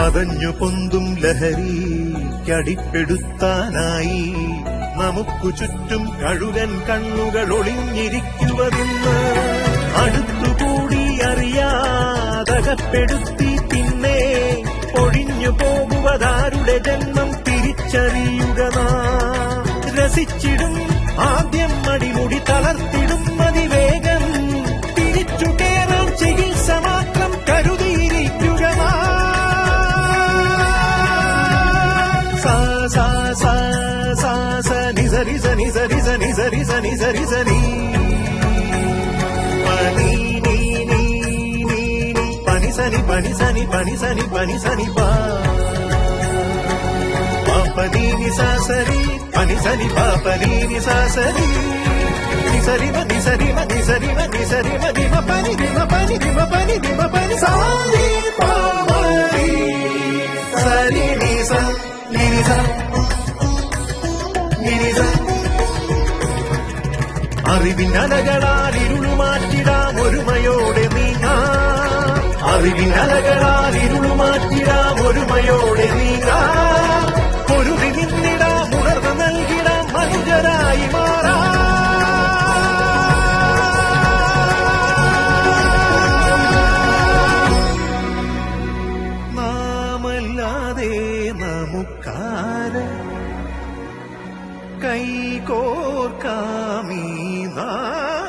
പതഞ്ഞു പൊന്തും ലഹരിക്കടിപ്പെടുത്താനായി നമുക്കു ചുറ്റും കഴുകൻ കണ്ണുകൾ ഒളിഞ്ഞിരിക്കുവതെന്ന് അടുത്തുകൂടി അറിയാതകപ്പെടുത്തി പിന്നെ ഒഴിഞ്ഞു പോകുവതാരുടെ ജന്മം തിരിച്ചറിയുക നാം. രസിച്ചിടും ആദ്യം അടിമുടി തളർത്തിടും അതിവേഗം തിരിച്ചു കേറാൻ ചികിത്സ മാത്രം കരുതിയിരിക്കുക നാം. സാ സാ സാ സാ സ നിസരി സ നിസരി സ നിസരി സ നിസരി സ നീ പനി നീ നീ നീ നീ പനി സനി പനി സനി പനി സനി പനി സനി പാ പാപനി നിസാസരി പനി സനി പാപനി നിസാസരി നിസരി മ നിസരി മ നിസരി മ നിസരി മ ദിമ പനി ദിമ പനി ദിമ പനി ദിമ പനി സാരി പാമരി സരി നിസ നിനിസ നിനിസ. അറിവിനലകളാൽ ഇരുളുമാറ്റിടാം ഒരുമയോടെ നീങ്ങാം. അറിവിനലകളാൽ ഇരുളുമാറ്റിടാം ഒരുമയോടെ നീങ്ങാം. പൊരുതി നിന്നിടാം ഉണർവ് നൽകിടാം മനുജരായി മാറാം. നാമല്ലാതെ നമുക്കാര് കൈകോർക്കാമീ നാം.